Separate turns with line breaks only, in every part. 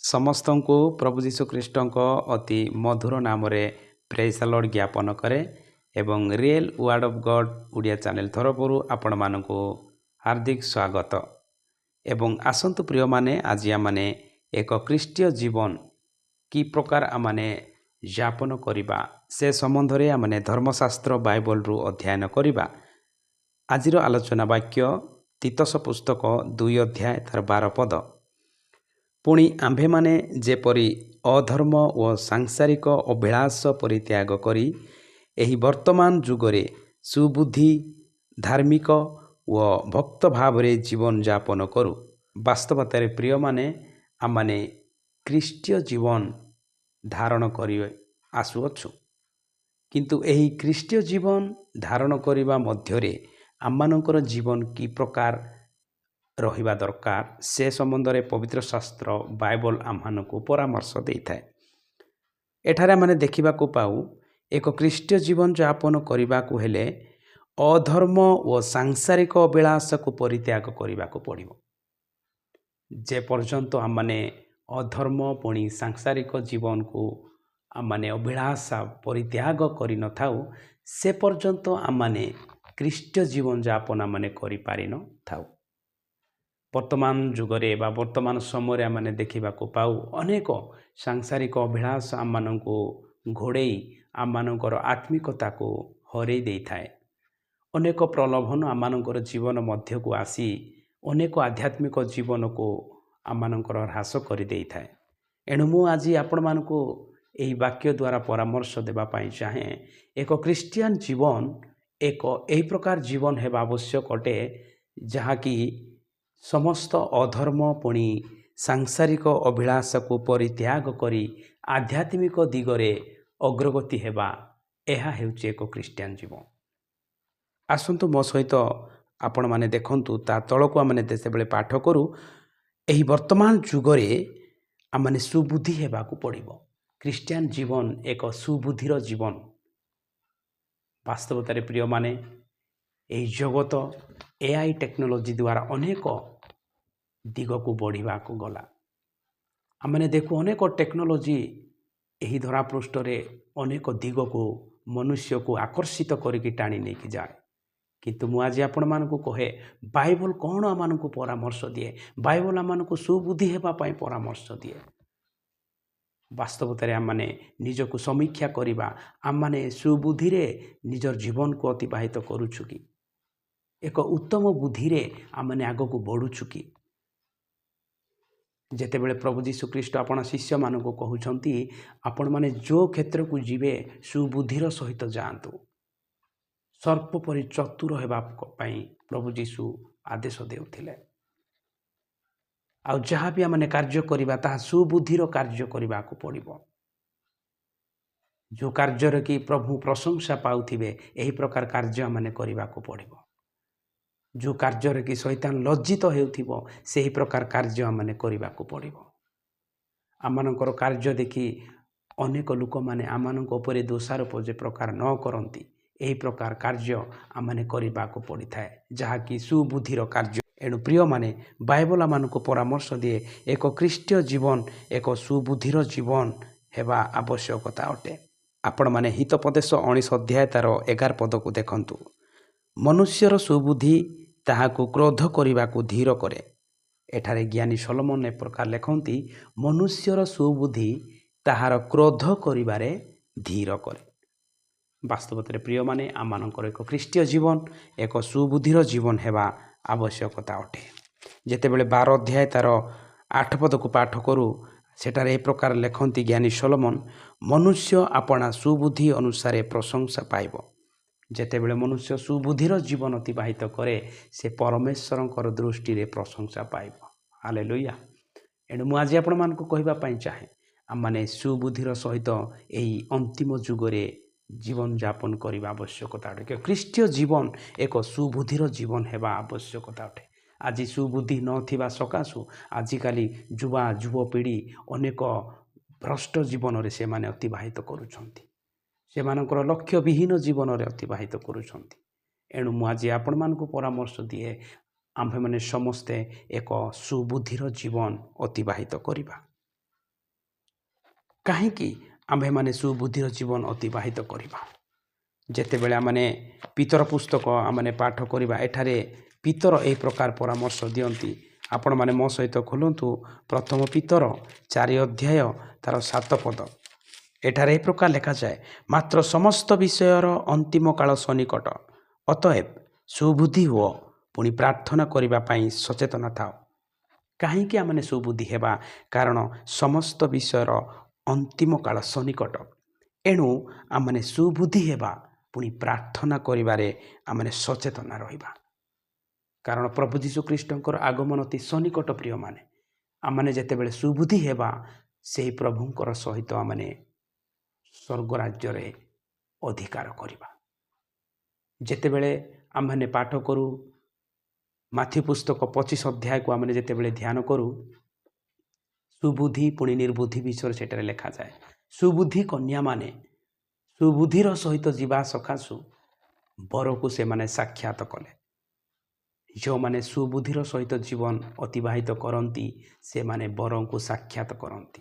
ସମସ୍ତଙ୍କୁ ପ୍ରଭୁ ଯୀଶୁଖ୍ରୀଷ୍ଟଙ୍କ ଅତି ମଧୁର ନାମରେ ପ୍ରେଜ୍ ଦ ଲର୍ଡ ଜ୍ଞାପନ କରେ ଏବଂ real word of God Odia channel ତରଫରୁ ଆପଣମାନଙ୍କୁ ହାର୍ଦ୍ଦିକ ସ୍ୱାଗତ। ଏବଂ ଆସନ୍ତୁ ପ୍ରିୟମାନେ, ଆଜି ଆମମାନେ ଏକ ଖ୍ରୀଷ୍ଟୀୟ ଜୀବନ କି ପ୍ରକାର ଆମମାନେ ଯାପନ କରିବା ସେ ସମ୍ବନ୍ଧରେ ଆମମାନେ ଧର୍ମଶାସ୍ତ୍ର ବାଇବଲରୁ ଅଧ୍ୟୟନ କରିବା। ଆଜିର ଆଲୋଚନା ବାକ୍ୟ ତିତସ ପୁସ୍ତକ 2 ଅଧ୍ୟାୟ ତାର 12 ପଦ। ପୁଣି ଆମ୍ଭେମାନେ ଯେପରି ଅଧର୍ମ ଓ ସାଂସାରିକ ଅଭିଳାଷ ପରିତ୍ୟାଗ କରି ଏହି ବର୍ତ୍ତମାନ ଯୁଗରେ ସୁବୁଦ୍ଧି, ଧାର୍ମିକ ଓ ଭକ୍ତ ଭାବରେ ଜୀବନଯାପନ କରୁ। ବାସ୍ତବତାରେ ପ୍ରିୟମାନେ, ଆମମାନେ ଖ୍ରୀଷ୍ଟୀୟ ଜୀବନ ଧାରଣ କରି ଆସୁଅଛୁ, କିନ୍ତୁ ଏହି ଖ୍ରୀଷ୍ଟୀୟ ଜୀବନ ଧାରଣ କରିବା ମଧ୍ୟରେ ଆମମାନଙ୍କର ଜୀବନ କି ପ୍ରକାର ରହିବା ଦରକାର ସେ ସମ୍ବନ୍ଧରେ ପବିତ୍ର ଶାସ୍ତ୍ର ବାଇବଲ ଆମମାନଙ୍କୁ ପରାମର୍ଶ ଦେଇଥାଏ। ଏଠାରେ ଆମେ ଦେଖିବାକୁ ପାଉ ଏକ ଖ୍ରୀଷ୍ଟୀୟ ଜୀବନ ଯାପନ କରିବାକୁ ହେଲେ ଅଧର୍ମ ଓ ସାଂସାରିକ ଅଭିଳାଷକୁ ପରିତ୍ୟାଗ କରିବାକୁ ପଡ଼ିବ। ଯେ ପର୍ଯ୍ୟନ୍ତ ଆମମାନେ ଅଧର୍ମ ପୁଣି ସାଂସାରିକ ଜୀବନକୁ ଆମମାନେ ଅଭିଳାଷା ପରିତ୍ୟାଗ କରିନଥାଉ ସେ ପର୍ଯ୍ୟନ୍ତ ଆମମାନେ ଖ୍ରୀଷ୍ଟୀୟ ଜୀବନ ଯାପନ ଆମମାନେ କରିପାରିନଥାଉ। ବର୍ତ୍ତମାନ ଯୁଗରେ ବା ବର୍ତ୍ତମାନ ସମୟରେ ଆମେ ଦେଖିବାକୁ ପାଉ ଅନେକ ସାଂସାରିକ ଅଭିଳାଷ ଆମମାନଙ୍କୁ ଘୋଡ଼େଇ ଆମମାନଙ୍କର ଆତ୍ମିକତାକୁ ହରେଇ ଦେଇଥାଏ। ଅନେକ ପ୍ରଲୋଭନ ଆମମାନଙ୍କର ଜୀବନ ମଧ୍ୟକୁ ଆସି ଅନେକ ଆଧ୍ୟାତ୍ମିକ ଜୀବନକୁ ଆମମାନଙ୍କର ହ୍ରାସ କରିଦେଇଥାଏ। ଏଣୁ ମୁଁ ଆଜି ଆପଣମାନଙ୍କୁ ଏହି ବାକ୍ୟ ଦ୍ୱାରା ପରାମର୍ଶ ଦେବା ପାଇଁ ଚାହେଁ, ଏକ ଖ୍ରୀଷ୍ଟିଆନ ଜୀବନ ଏହି ପ୍ରକାର ଜୀବନ ହେବା ଆବଶ୍ୟକ ଅଟେ ଯାହାକି ସମସ୍ତ ଅଧର୍ମ ପୁଣି ସାଂସାରିକ ଅଭିଳାଷକୁ ପରିତ୍ୟାଗ କରି ଆଧ୍ୟାତ୍ମିକ ଦିଗରେ ଅଗ୍ରଗତି ହେବା, ଏହା ହେଉଛି ଏକ ଖ୍ରୀଷ୍ଟିଆନ ଜୀବନ। ଆସନ୍ତୁ ମୋ ସହିତ ଆପଣମାନେ ଦେଖନ୍ତୁ, ତା ତଳକୁ ଆମେ ଯେତେବେଳେ ପାଠ କରୁ, ଏହି ବର୍ତ୍ତମାନ ଯୁଗରେ ଆମମାନେ ସୁବୁଦ୍ଧି ହେବାକୁ ପଡ଼ିବ। ଖ୍ରୀଷ୍ଟିଆନ ଜୀବନ ଏକ ସୁବୁଦ୍ଧିର ଜୀବନ। ବାସ୍ତବତାରେ ପ୍ରିୟମାନେ, ଏହି ଜଗତ AI ଟେକ୍ନୋଲୋଜି ଦ୍ୱାରା ଅନେକ ଦିଗକୁ ବଢ଼ିବାକୁ ଗଲା। ଆମେ ଦେଖୁ ଅନେକ ଟେକ୍ନୋଲୋଜି ଏହି ଧରାପୃଷ୍ଠରେ ଅନେକ ଦିଗକୁ ମନୁଷ୍ୟକୁ ଆକର୍ଷିତ କରିକି ଟାଣି ନେଇକି ଯାଏ। କିନ୍ତୁ ମୁଁ ଆଜି ଆପଣମାନଙ୍କୁ କହେ, ବାଇବଲ କ'ଣ ଆମମାନଙ୍କୁ ପରାମର୍ଶ ଦିଏ? ବାଇବଲ ଆମମାନଙ୍କୁ ସୁବୁଦ୍ଧି ହେବା ପାଇଁ ପରାମର୍ଶ ଦିଏ। ବାସ୍ତବତାରେ ଆମମାନେ ନିଜକୁ ସମୀକ୍ଷା କରିବା, ଆମମାନେ ସୁବୁଦ୍ଧିରେ ନିଜର ଜୀବନକୁ ଅତିବାହିତ କରୁଛୁ କି? ଏକ ଉତ୍ତମ ବୁଦ୍ଧିରେ ଆମମାନେ ଆଗକୁ ବଢ଼ୁଛୁ କି? ଯେତେବେଳେ ପ୍ରଭୁ ଯୀଶୁଖ୍ରୀଷ୍ଟ ଆପଣ ଶିଷ୍ୟମାନଙ୍କୁ କହୁଛନ୍ତି, ଆପଣମାନେ ଯେଉଁ କ୍ଷେତ୍ରକୁ ଯିବେ ସୁବୁଦ୍ଧିର ସହିତ ଯାଆନ୍ତୁ। ସର୍ପ ପରି ଚତୁର ହେବା ପାଇଁ ପ୍ରଭୁ ଯୀଶୁ ଆଦେଶ ଦେଉଥିଲେ। ଆଉ ଯାହା ବି ଆମେ କାର୍ଯ୍ୟ କରିବା ତାହା ସୁବୁଦ୍ଧିର କାର୍ଯ୍ୟ କରିବାକୁ ପଡ଼ିବ। ଯେଉଁ କାର୍ଯ୍ୟରେ କି ପ୍ରଭୁ ପ୍ରଶଂସା ପାଉଥିବେ ଏହି ପ୍ରକାର କାର୍ଯ୍ୟ ଆମେ କରିବାକୁ ପଡ଼ିବ। ଯେଉଁ କାର୍ଯ୍ୟରେ କି ଶୈତାନ ଲଜ୍ଜିତ ହେଉଥିବ ସେହି ପ୍ରକାର କାର୍ଯ୍ୟ ଆମେ କରିବାକୁ ପଡ଼ିବ। ଆମମାନଙ୍କର କାର୍ଯ୍ୟ ଦେଖି ଅନେକ ଲୋକମାନେ ଆମମାନଙ୍କ ଉପରେ ଦୋଷାରୋପ ଯେ ପ୍ରକାର ନ କରନ୍ତି, ଏହି ପ୍ରକାର କାର୍ଯ୍ୟ ଆମମାନେ କରିବାକୁ ପଡ଼ିଥାଏ, ଯାହାକି ସୁବୁଦ୍ଧିର କାର୍ଯ୍ୟ। ଏଣୁ ପ୍ରିୟମାନେ, ବାଇବଲ ଆମମାନଙ୍କୁ ପରାମର୍ଶ ଦିଏ ଏକ ଖ୍ରୀଷ୍ଟୀୟ ଜୀବନ ଏକ ସୁବୁଦ୍ଧିର ଜୀବନ ହେବା ଆବଶ୍ୟକତା ଅଟେ। ଆପଣମାନେ ହିତୋପଦେଶ 19 ଅଧ୍ୟାୟ ତାର 11 ପଦକୁ ଦେଖନ୍ତୁ। ମନୁଷ୍ୟର ସୁବୁଦ୍ଧି ତାହାକୁ କ୍ରୋଧ କରିବାକୁ ଧୀର କରେ। ଏଠାରେ ଜ୍ଞାନୀ ସଲୋମନ ଏ ପ୍ରକାର ଲେଖନ୍ତି, ମନୁଷ୍ୟର ସୁବୁଦ୍ଧି ତାହାର କ୍ରୋଧ କରିବାରେ ଧୀର କରେ। ବାସ୍ତବତାରେ ପ୍ରିୟମାନେ, ଆମମାନଙ୍କର ଏକ ଖ୍ରୀଷ୍ଟୀୟ ଜୀବନ ଏକ ସୁବୁଦ୍ଧିର ଜୀବନ ହେବା ଆବଶ୍ୟକତା ଅଟେ। ଯେତେବେଳେ 12 ଅଧ୍ୟାୟ ତାର 8 ପଦକୁ ପାଠ କରୁ, ସେଠାରେ ଏ ପ୍ରକାର ଲେଖନ୍ତି ଜ୍ଞାନୀ ସଲୋମନ, ମନୁଷ୍ୟ ଆପଣା ସୁବୁଦ୍ଧି ଅନୁସାରେ ପ୍ରଶଂସା ପାଇବ। ଯେତେବେଳେ ମନୁଷ୍ୟ ସୁବୁଦ୍ଧିର ଜୀବନ ଅତିବାହିତ କରେ, ସେ ପରମେଶ୍ୱରଙ୍କର ଦୃଷ୍ଟିରେ ପ୍ରଶଂସା ପାଇବ। ହାଲେଲୁୟା। ଏଣୁ ମୁଁ ଆଜି ଆପଣମାନଙ୍କୁ କହିବା ପାଇଁ ଚାହେଁ, ଆମମାନେ ସୁବୁଦ୍ଧିର ସହିତ ଏହି ଅନ୍ତିମ ଯୁଗରେ ଜୀବନଯାପନ କରିବା ଆବଶ୍ୟକତା ଅଟେ। ଖ୍ରୀଷ୍ଟୀୟ ଜୀବନ ଏକ ସୁବୁଦ୍ଧିର ଜୀବନ ହେବା ଆବଶ୍ୟକତା ଅଟେ। ଆଜି ସୁବୁଦ୍ଧି ନଥିବା ସକାଶୁ ଆଜିକାଲି ଯୁବପିଢ଼ି ଅନେକ ଭ୍ରଷ୍ଟ ଜୀବନରେ ସେମାନେ ଅତିବାହିତ କରୁଛନ୍ତି। ସେମାନଙ୍କର ଲକ୍ଷ୍ୟବିହୀନ ଜୀବନରେ ଅତିବାହିତ କରୁଛନ୍ତି। ଏଣୁ ମୁଁ ଆଜି ଆପଣମାନଙ୍କୁ ପରାମର୍ଶ ଦିଏ, ଆମ୍ଭେମାନେ ସମସ୍ତେ ଏକ ସୁବୁଦ୍ଧିର ଜୀବନ ଅତିବାହିତ କରିବା। କାହିଁକି ଆମ୍ଭେମାନେ ସୁବୁଦ୍ଧିର ଜୀବନ ଅତିବାହିତ କରିବା? ଯେତେବେଳେ ଆମେ ପିତର ପୁସ୍ତକ ଆମେ ପାଠ କରିବା, ଏଠାରେ ପିତର ଏହି ପ୍ରକାର ପରାମର୍ଶ ଦିଅନ୍ତି। ଆପଣମାନେ ମୋ ସହିତ ଖୋଲନ୍ତୁ ପ୍ରଥମ ପିତର 4 ଅଧ୍ୟାୟ ତାର 7 ପଦ। ଏଠାରେ ଏହି ପ୍ରକାର ଲେଖାଯାଏ, ମାତ୍ର ସମସ୍ତ ବିଷୟର ଅନ୍ତିମ କାଳ ସନ୍ନିକଟ, ଅତଏବ ସୁବୁଦ୍ଧି ହୁଅ, ପୁଣି ପ୍ରାର୍ଥନା କରିବା ପାଇଁ ସଚେତନ ଥାଅ। କାହିଁକି ଆମେ ସୁବୁଦ୍ଧି ହେବା? କାରଣ ସମସ୍ତ ବିଷୟର ଅନ୍ତିମ କାଳ ସନ୍ନିକଟ। ଏଣୁ ଆମେ ସୁବୁଦ୍ଧି ହେବା, ପୁଣି ପ୍ରାର୍ଥନା କରିବାରେ ଆମେ ସଚେତନ ରହିବା। କାରଣ ପ୍ରଭୁ ଯୀଶୁଖ୍ରୀଷ୍ଟଙ୍କର ଆଗମନ ଅତି ସନ୍ନିକଟ। ପ୍ରିୟମାନେ, ଆମେ ଯେତେବେଳେ ସୁବୁଦ୍ଧି ହେବା, ସେହି ପ୍ରଭୁଙ୍କର ସହିତ ଆମେ ସ୍ୱର୍ଗ ରାଜ୍ୟରେ ଅଧିକାର କରିବା। ଯେତେବେଳେ ଆମେ ପାଠ କରୁ ମାଥ୍ୟୁ ପୁସ୍ତକ 25 ଅଧ୍ୟାୟକୁ ଆମେ ଯେତେବେଳେ ଧ୍ୟାନ କରୁ, ସୁବୁଦ୍ଧି ପୁଣି ନିର୍ବୁଦ୍ଧି ବିଷୟରେ ସେଠାରେ ଲେଖାଯାଏ। ସୁବୁଦ୍ଧି କନ୍ୟାମାନେ ସୁବୁଦ୍ଧିର ସହିତ ଯିବା ସକାଶୁ ବରକୁ ସେମାନେ ସାକ୍ଷାତ କଲେ। ଯେଉଁମାନେ ସୁବୁଦ୍ଧିର ସହିତ ଜୀବନ ଅତିବାହିତ କରନ୍ତି, ସେମାନେ ବରଙ୍କୁ ସାକ୍ଷାତ କରନ୍ତି।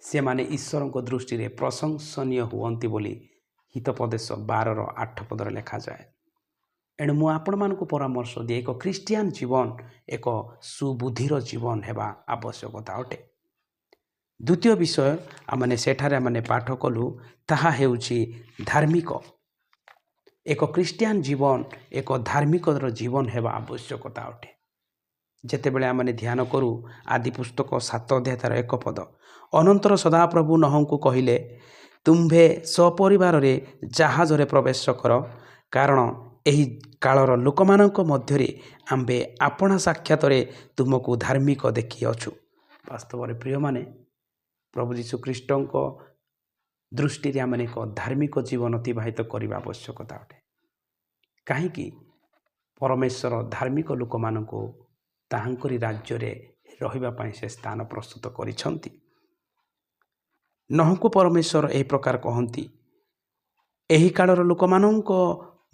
ସେମାନେ ଈଶ୍ୱରଙ୍କ ଦୃଷ୍ଟିରେ ପ୍ରଶଂସନୀୟ ହୁଅନ୍ତି ବୋଲି ହିତୋପଦେଶ 12:8 ପଦରେ ଲେଖାଯାଏ। ଏଣୁ ମୁଁ ଆପଣମାନଙ୍କୁ ପରାମର୍ଶ ଦିଏ, ଏକ ଖ୍ରୀଷ୍ଟିଆନ ଜୀବନ ଏକ ସୁବୁଦ୍ଧିର ଜୀବନ ହେବା ଆବଶ୍ୟକତା ଅଟେ। ଦ୍ୱିତୀୟ ବିଷୟ ଆମେ ସେଠାରେ ଆମେ ପାଠ କଲୁ, ତାହା ହେଉଛି ଧାର୍ମିକ। ଏକ ଖ୍ରୀଷ୍ଟିଆନ ଜୀବନ ଏକ ଧାର୍ମିକର ଜୀବନ ହେବା ଆବଶ୍ୟକତା ଅଟେ। ଯେତେବେଳେ ଆମେ ଧ୍ୟାନ କରୁ ଆଦି ପୁସ୍ତକ 7 ଅଧ୍ୟାୟ ତାର 1 ପଦ, ଅନନ୍ତର ସଦାପ୍ରଭୁ ନୋହଙ୍କୁ କହିଲେ, ତୁମ୍ଭେ ସପରିବାରରେ ଜାହାଜରେ ପ୍ରବେଶ କର, କାରଣ ଏହି କାଳର ଲୋକମାନଙ୍କ ମଧ୍ୟରେ ଆମ୍ଭେ ଆପଣା ସାକ୍ଷାତରେ ତୁମକୁ ଧାର୍ମିକ ଦେଖିଅଛୁ। ବାସ୍ତବରେ ପ୍ରିୟମାନେ, ପ୍ରଭୁ ଯୀଶୁଖ୍ରୀଷ୍ଟଙ୍କ ଦୃଷ୍ଟିରେ ଆମେ ଏକ ଧାର୍ମିକ ଜୀବନ ଅତିବାହିତ କରିବା ଆବଶ୍ୟକତା ଅଟେ। କାହିଁକି? ପରମେଶ୍ୱର ଧାର୍ମିକ ଲୋକମାନଙ୍କୁ ତାହାଙ୍କରି ରାଜ୍ୟରେ ରହିବା ପାଇଁ ସେ ସ୍ଥାନ ପ୍ରସ୍ତୁତ କରିଛନ୍ତି। ନୋହଙ୍କୁ ପରମେଶ୍ୱର ଏହି ପ୍ରକାର କହନ୍ତି, ଏହି କାଳର ଲୋକମାନଙ୍କ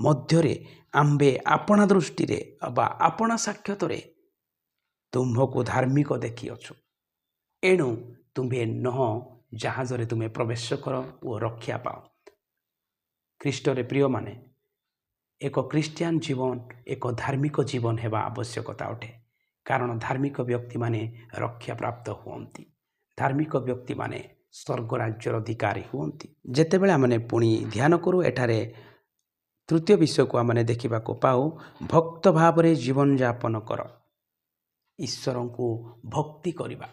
ମଧ୍ୟରେ ଆମ୍ଭେ ଆପଣା ଦୃଷ୍ଟିରେ ବା ଆପଣା ସାକ୍ଷାତରେ ତୁମ୍ଭକୁ ଧାର୍ମିକ ଦେଖିଅଛୁ। ଏଣୁ ତୁମ୍ଭେ ନୋହ ଜାହାଜରେ ତୁମେ ପ୍ରବେଶ କର ଓ ରକ୍ଷା ପାଅ। ଖ୍ରୀଷ୍ଟରେ ପ୍ରିୟମାନେ, ଏକ ଖ୍ରୀଷ୍ଟିଆନ ଜୀବନ ଏକ ଧାର୍ମିକ ଜୀବନ ହେବା ଆବଶ୍ୟକତା ଅଟେ। କାରଣ ଧାର୍ମିକ ବ୍ୟକ୍ତିମାନେ ରକ୍ଷା ପ୍ରାପ୍ତ ହୁଅନ୍ତି। ଧାର୍ମିକ ବ୍ୟକ୍ତିମାନେ ସ୍ୱର୍ଗ ରାଜ୍ୟର ଅଧିକାରୀ ହୁଅନ୍ତି। ଯେତେବେଳେ ଆମେ ପୁଣି ଧ୍ୟାନ କରୁ, ଏଠାରେ ତୃତୀୟ ବିଷୟକୁ ଆମେ ଦେଖିବାକୁ ପାଉ, ଭକ୍ତ ଭାବରେ ଜୀବନଯାପନ କର। ଈଶ୍ୱରଙ୍କୁ ଭକ୍ତି କରିବା।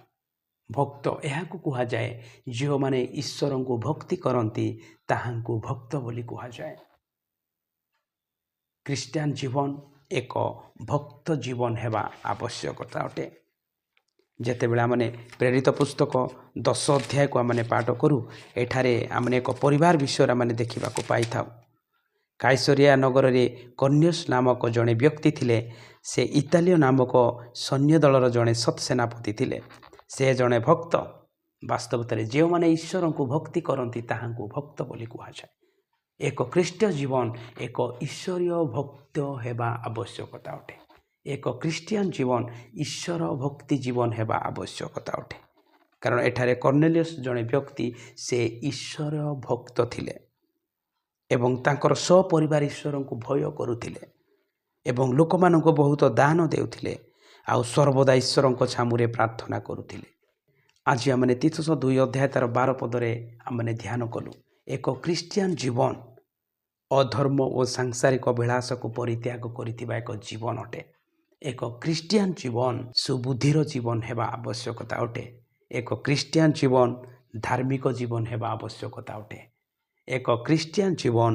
ଭକ୍ତ ଏହାକୁ କୁହାଯାଏ, ଯେଉଁମାନେ ଈଶ୍ୱରଙ୍କୁ ଭକ୍ତି କରନ୍ତି ତାହାଙ୍କୁ ଭକ୍ତ ବୋଲି କୁହାଯାଏ। ଖ୍ରୀଷ୍ଟିଆନ ଜୀବନ ଏକ ଭକ୍ତ ଜୀବନ ହେବା ଆବଶ୍ୟକତା ଅଟେ। ଯେତେବେଳେ ଆମେ ପ୍ରେରିତ ପୁସ୍ତକ 10 ଅଧ୍ୟାୟକୁ ଆମେ ପାଠ କରୁ, ଏଠାରେ ଆମେ ଏକ ପରିବାର ବିଷୟରେ ଆମେ ଦେଖିବାକୁ ପାଇଥାଉ। କାଇସରିଆ ନଗରରେ କର୍ଣ୍ଣିୟସ୍ ନାମକ ଜଣେ ବ୍ୟକ୍ତି ଥିଲେ। ସେ ଇତାଲିୟ ନାମକ ସୈନ୍ୟ ଦଳର ଜଣେ ସତ୍ ସେନାପତି ଥିଲେ। ସେ ଜଣେ ଭକ୍ତ। ବାସ୍ତବତାରେ ଯେଉଁମାନେ ଈଶ୍ୱରଙ୍କୁ ଭକ୍ତି କରନ୍ତି ତାହାଙ୍କୁ ଭକ୍ତ ବୋଲି କୁହାଯାଏ। ଏକ ଖ୍ରୀଷ୍ଟୀୟ ଜୀବନ ଏକ ଈଶ୍ୱରୀୟ ଭକ୍ତ ହେବା ଆବଶ୍ୟକତା ଅଟେ। ଏକ ଖ୍ରୀଷ୍ଟିଆନ ଜୀବନ ଈଶ୍ୱର ଭକ୍ତି ଜୀବନ ହେବା ଆବଶ୍ୟକତା ଅଟେ। କାରଣ ଏଠାରେ କର୍ଣ୍ଣେଲିୟସ୍ ଜଣେ ବ୍ୟକ୍ତି, ସେ ଈଶ୍ୱର ଭକ୍ତ ଥିଲେ ଏବଂ ତାଙ୍କର ସପରିବାର ଈଶ୍ୱରଙ୍କୁ ଭୟ କରୁଥିଲେ ଏବଂ ଲୋକମାନଙ୍କୁ ବହୁତ ଦାନ ଦେଉଥିଲେ, ଆଉ ସର୍ବଦା ଈଶ୍ୱରଙ୍କ ଛାମୁରେ ପ୍ରାର୍ଥନା କରୁଥିଲେ। ଆଜି ଆମେ ତିତସ 2 ଅଧ୍ୟାୟ ତାର 12 ପଦରେ ଆମେ ଧ୍ୟାନ କଲୁ, ଏକ ଖ୍ରୀଷ୍ଟିଆନ ଜୀବନ ଅଧର୍ମ ଓ ସାଂସାରିକ ବିଳାସକୁ ପରିତ୍ୟାଗ କରିଥିବା ଏକ ଜୀବନ ଅଟେ। ଏକ ଖ୍ରୀଷ୍ଟିଆନ ଜୀବନ ସୁବୁଦ୍ଧିର ଜୀବନ ହେବା ଆବଶ୍ୟକତା ଅଟେ। ଏକ ଖ୍ରୀଷ୍ଟିଆନ ଜୀବନ ଧାର୍ମିକ ଜୀବନ ହେବା ଆବଶ୍ୟକତା ଅଟେ। ଏକ ଖ୍ରୀଷ୍ଟିଆନ ଜୀବନ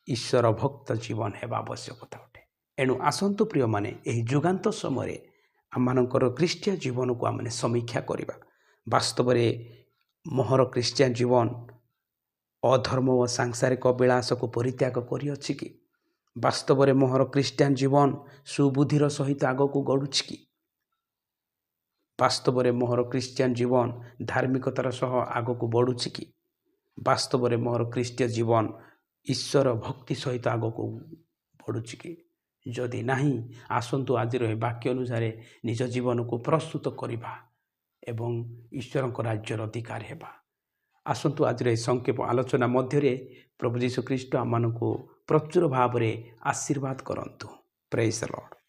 ଈଶ୍ୱର ଭକ୍ତ ଜୀବନ ହେବା ଆବଶ୍ୟକତା ଅଟେ। ଏଣୁ ଆସନ୍ତୁ ପ୍ରିୟମାନେ, ଏହି ଯୁଗାନ୍ତ ସମୟରେ ଆମମାନଙ୍କର ଖ୍ରୀଷ୍ଟିଆନ ଜୀବନକୁ ଆମେ ସମୀକ୍ଷା କରିବା। ବାସ୍ତବରେ ମୋହର ଖ୍ରୀଷ୍ଟିଆନ ଜୀବନ ଅଧର୍ମ ଓ ସାଂସାରିକ ବିଳାସକୁ ପରିତ୍ୟାଗ କରିଅଛି କି? ବାସ୍ତବରେ ମୋହର ଖ୍ରୀଷ୍ଟିଆନ ଜୀବନ ସୁବୁଦ୍ଧିର ସହିତ ଆଗକୁ ଗଡ଼ୁଛି କି? ବାସ୍ତବରେ ମୋହର ଖ୍ରୀଷ୍ଟିଆନ ଜୀବନ ଧାର୍ମିକତାର ସହ ଆଗକୁ ବଢ଼ୁଛି କି? ବାସ୍ତବରେ ମୋହର ଖ୍ରୀଷ୍ଟୀୟ ଜୀବନ ଈଶ୍ୱର ଭକ୍ତି ସହିତ ଆଗକୁ ବଢ଼ୁଛି କି? ଯଦି ନାହିଁ, ଆସନ୍ତୁ ଆଜିର ଏହି ବାକ୍ୟ ଅନୁସାରେ ନିଜ ଜୀବନକୁ ପ୍ରସ୍ତୁତ କରିବା ଏବଂ ଈଶ୍ୱରଙ୍କ ରାଜ୍ୟର ଅଧିକାରୀ ହେବା। ଆସନ୍ତୁ ଆଜିର ଏହି ସଂକ୍ଷେପ ଆଲୋଚନା ମଧ୍ୟରେ ପ୍ରଭୁ ଯୀଶୁ ଖ୍ରୀଷ୍ଟ ଆମମାନଙ୍କୁ ପ୍ରଚୁର ଭାବରେ ଆଶୀର୍ବାଦ କରନ୍ତୁ। ପ୍ରେଜ୍ ଦ ଲର୍ଡ।